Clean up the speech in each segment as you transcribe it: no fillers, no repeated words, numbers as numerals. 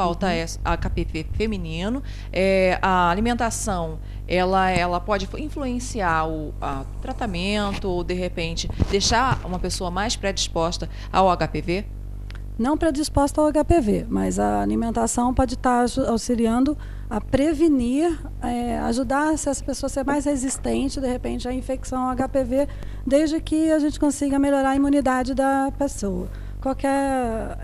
pauta é HPV feminino. A alimentação, ela pode influenciar o tratamento ou, de repente, deixar uma pessoa mais predisposta ao HPV? Não predisposta ao HPV, mas a alimentação pode estar auxiliando a prevenir, ajudar essa pessoa a ser mais resistente, de repente, à infecção ao HPV, desde que a gente consiga melhorar a imunidade da pessoa. Qualquer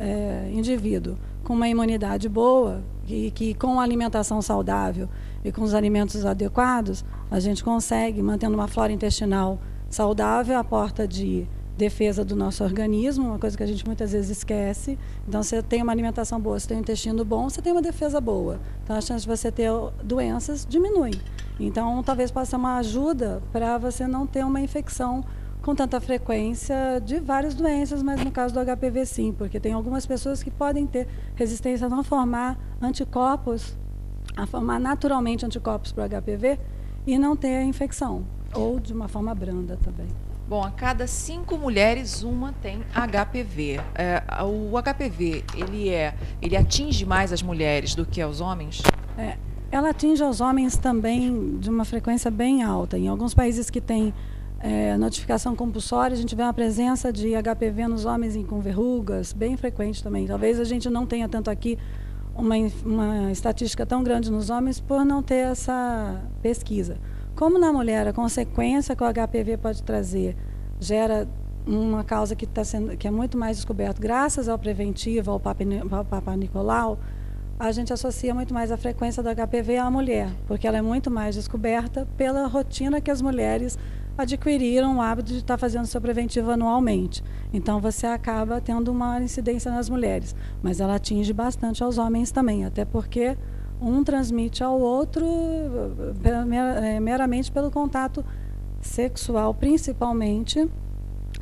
indivíduo com uma imunidade boa, que com a alimentação saudável e com os alimentos adequados, a gente consegue, mantendo uma flora intestinal saudável, a porta de defesa do nosso organismo, uma coisa que a gente muitas vezes esquece. Então, você tem uma alimentação boa, você tem um intestino bom, você tem uma defesa boa. Então, a chance de você ter doenças diminui. Então, talvez possa ser uma ajuda para você não ter uma infecção com tanta frequência de várias doenças, mas no caso do HPV sim, porque tem algumas pessoas que podem ter resistência a não formar anticorpos, a formar naturalmente anticorpos para o HPV e não ter a infecção, ou de uma forma branda também. Bom, a cada 5 mulheres, uma tem HPV. O HPV, ele atinge mais as mulheres do que aos homens? Ela atinge aos homens também de uma frequência bem alta. Em alguns países que tem notificação compulsória, a gente vê uma presença de HPV nos homens com verrugas, bem frequente também. Talvez a gente não tenha tanto aqui uma estatística tão grande nos homens por não ter essa pesquisa. Como na mulher, a consequência que o HPV pode trazer gera uma causa que é muito mais descoberta graças ao preventivo, ao Papa Nicolau, a gente associa muito mais a frequência do HPV à mulher, porque ela é muito mais descoberta pela rotina que as mulheres adquiriram o hábito de estar fazendo seu preventivo anualmente. Então, você acaba tendo uma incidência nas mulheres, mas ela atinge bastante aos homens também, até porque um transmite ao outro meramente pelo contato sexual, principalmente,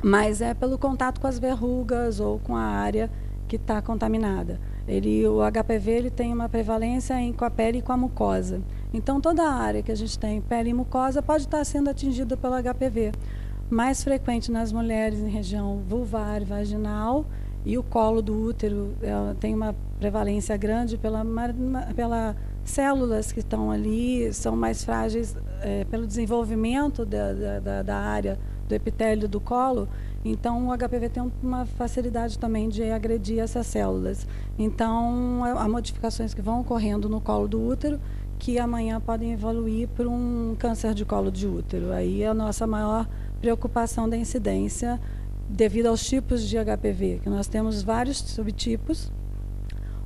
mas é pelo contato com as verrugas ou com a área que está contaminada. O HPV ele tem uma prevalência com a pele e com a mucosa. Então, toda a área que a gente tem, pele e mucosa, pode estar sendo atingida pelo HPV. Mais frequente nas mulheres em região vulvar e vaginal, e o colo do útero tem uma prevalência grande pelas células que estão ali, são mais frágeis pelo desenvolvimento da área do epitélio do colo. Então, o HPV tem uma facilidade também de agredir essas células. Então, há modificações que vão ocorrendo no colo do útero que amanhã podem evoluir para um câncer de colo de útero. Aí é a nossa maior preocupação da incidência devido aos tipos de HPV, que nós temos vários subtipos.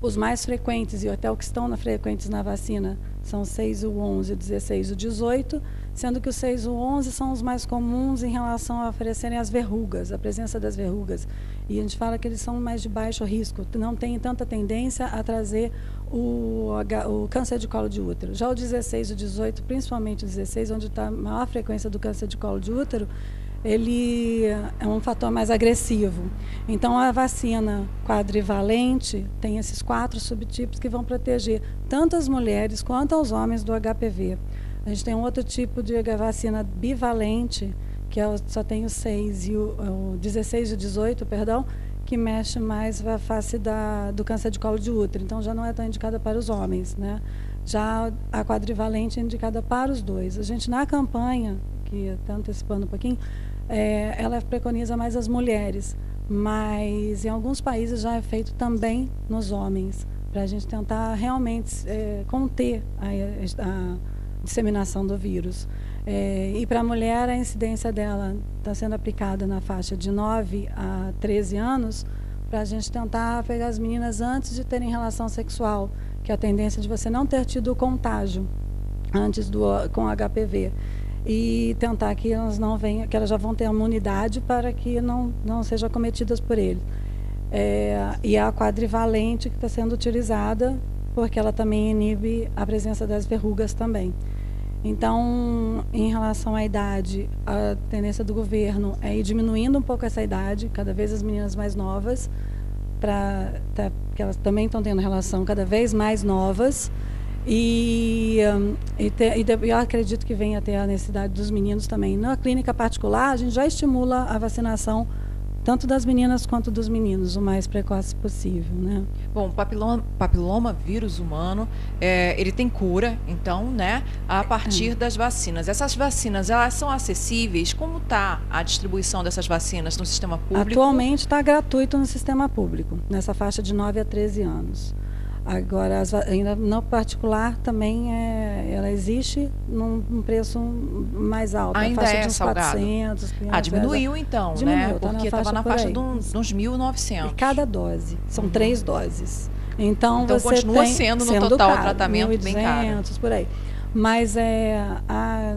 Os mais frequentes, e até o que estão frequentes na vacina, são o 6, o 11, o 16 e o 18, sendo que o 6 e o 11 são os mais comuns em relação a oferecerem as verrugas, a presença das verrugas. E a gente fala que eles são mais de baixo risco, não tem tanta tendência a trazer o câncer de colo de útero. Já o 16 e o 18, principalmente o 16, onde está a maior frequência do câncer de colo de útero, ele é um fator mais agressivo. Então, a vacina quadrivalente tem esses 4 subtipos que vão proteger tanto as mulheres quanto os homens do HPV. A gente tem um outro tipo de vacina bivalente, que só tem o 6 e o 16 e o 18, perdão, que mexe mais a face do câncer de colo de útero. Então, já não é tão indicada para os homens, né? Já a quadrivalente é indicada para os dois. A gente, na campanha, que está antecipando um pouquinho, ela preconiza mais as mulheres, mas em alguns países já é feito também nos homens, para a gente tentar realmente conter a disseminação do vírus. E para a mulher, a incidência dela está sendo aplicada na faixa de 9 a 13 anos, para a gente tentar pegar as meninas antes de terem relação sexual, que é a tendência de você não ter tido o contágio antes com HPV. E tentar que elas não venham, que elas já vão ter imunidade para que não sejam acometidas por ele. E a quadrivalente que está sendo utilizada, porque ela também inibe a presença das verrugas também. Então, em relação à idade, a tendência do governo é ir diminuindo um pouco essa idade, cada vez as meninas mais novas, que elas também estão tendo relação cada vez mais novas. E eu acredito que venha a ter a necessidade dos meninos também. Na clínica particular, a gente já estimula a vacinação tanto das meninas quanto dos meninos, o mais precoce possível, né? Bom, o papiloma vírus humano, ele tem cura, então, né, a partir das vacinas. Essas vacinas, elas são acessíveis? Como está a distribuição dessas vacinas no sistema público? Atualmente está gratuito no sistema público, nessa faixa de 9 a 13 anos. Agora, ainda no particular, também ela existe num preço mais alto. Ainda faixa é de uns salgado? 400, 500 diminuiu então, diminuiu, né? Porque estava na faixa de uns 1.900. E cada dose, são 3 doses. Então você continua sendo no total o tratamento bem caro. por aí. Mas a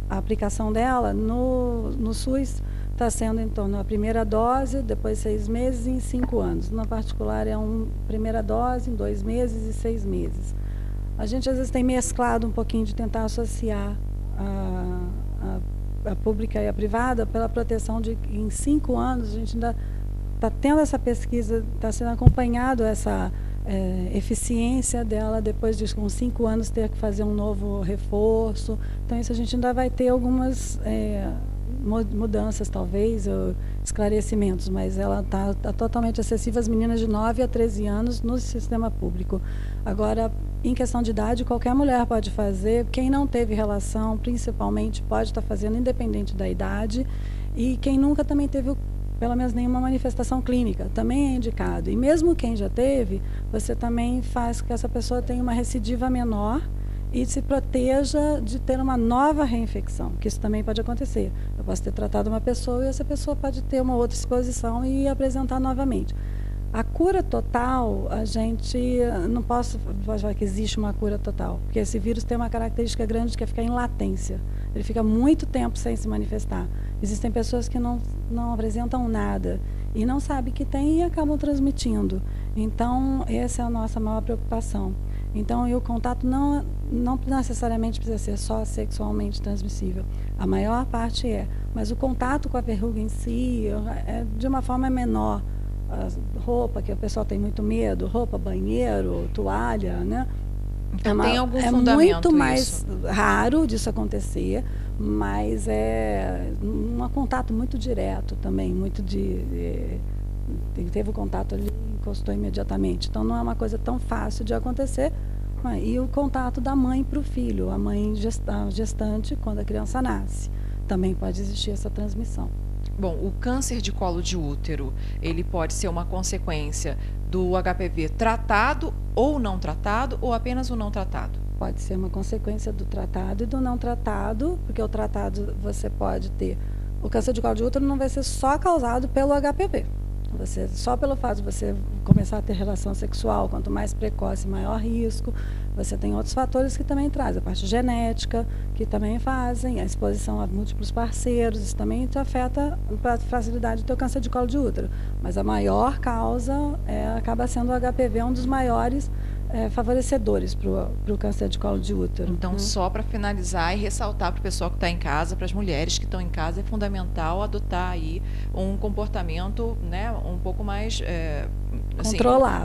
aplicação dela no SUS está sendo em torno da primeira dose, depois 6 meses e em 5 anos. Na particular é primeira dose em 2 meses e 6 meses. A gente às vezes tem mesclado um pouquinho de tentar associar a pública e a privada pela proteção de em 5 anos a gente ainda está tendo essa pesquisa, está sendo acompanhado essa eficiência dela depois de com 5 anos ter que fazer um novo reforço. Então isso a gente ainda vai ter algumas mudanças talvez, ou esclarecimentos, mas ela está totalmente acessível às meninas de 9 a 13 anos no sistema público. Agora, em questão de idade, qualquer mulher pode fazer, quem não teve relação, principalmente, pode estar fazendo, independente da idade, e quem nunca também teve, pelo menos, nenhuma manifestação clínica, também é indicado. E mesmo quem já teve, você também faz com que essa pessoa tenha uma recidiva menor e se proteja de ter uma nova reinfecção, que isso também pode acontecer. Eu posso ter tratado uma pessoa e essa pessoa pode ter uma outra exposição e apresentar novamente. A cura total, a gente não pode falar que existe uma cura total, porque esse vírus tem uma característica grande que é ficar em latência. Ele fica muito tempo sem se manifestar. Existem pessoas que não apresentam nada e não sabem que tem e acabam transmitindo. Então, essa é a nossa maior preocupação. Então, e o contato não necessariamente precisa ser só sexualmente transmissível. A maior parte mas o contato com a verruga em si é de uma forma menor. A roupa, que o pessoal tem muito medo, roupa, banheiro, toalha, né? Então tem algum fundamento? É muito mais raro disso acontecer, mas é um contato muito direto também, teve o contato ali, encostou imediatamente. Então não é uma coisa tão fácil de acontecer. E o contato da mãe para o filho, a mãe gestante, quando a criança nasce, também pode existir essa transmissão. Bom, o câncer de colo de útero, ele pode ser uma consequência do HPV tratado ou não tratado, ou apenas o não tratado? Pode ser uma consequência do tratado e do não tratado, porque o tratado você pode ter... O câncer de colo de útero não vai ser só causado pelo HPV. Só pelo fato de você começar a ter relação sexual, quanto mais precoce, maior risco. Você tem outros fatores que também trazem, a parte genética, que também fazem, a exposição a múltiplos parceiros, isso também te afeta a facilidade do teu câncer de colo de útero. Mas a maior causa acaba sendo o HPV, um dos maiores favorecedores para o câncer de colo de útero. Então, só para finalizar e ressaltar para o pessoal que está em casa, para as mulheres que estão em casa, é fundamental adotar aí um comportamento, né, um pouco mais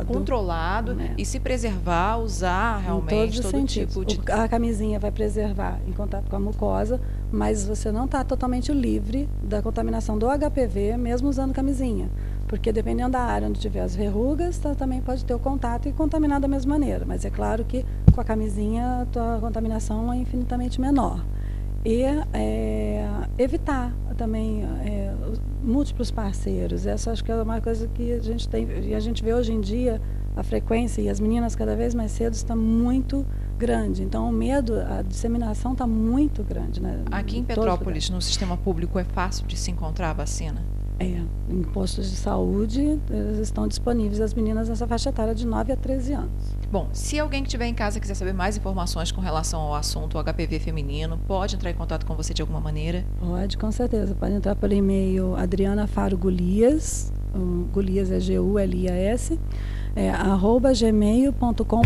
controlado né? E se preservar, usar realmente todo tipo de... A camisinha vai preservar em contato com a mucosa, mas você não está totalmente livre da contaminação do HPV, mesmo usando camisinha. Porque dependendo da área onde tiver as verrugas, também pode ter o contato e contaminar da mesma maneira. Mas é claro que com a camisinha a tua contaminação é infinitamente menor. E evitar também múltiplos parceiros. Essa acho que é uma coisa que a gente tem, e a gente vê hoje em dia, a frequência, e as meninas cada vez mais cedo está muito grande. Então o medo, a disseminação está muito grande. Né? Aqui em Petrópolis, no sistema público, é fácil de se encontrar a vacina? Em postos de saúde, eles estão disponíveis as meninas nessa faixa etária de 9 a 13 anos. Bom, se alguém que estiver em casa quiser saber mais informações com relação ao assunto HPV feminino, pode entrar em contato com você de alguma maneira? Pode, com certeza. Pode entrar pelo e-mail Adriana Faro Gulias, Gulias é Gulias, @gmail.com.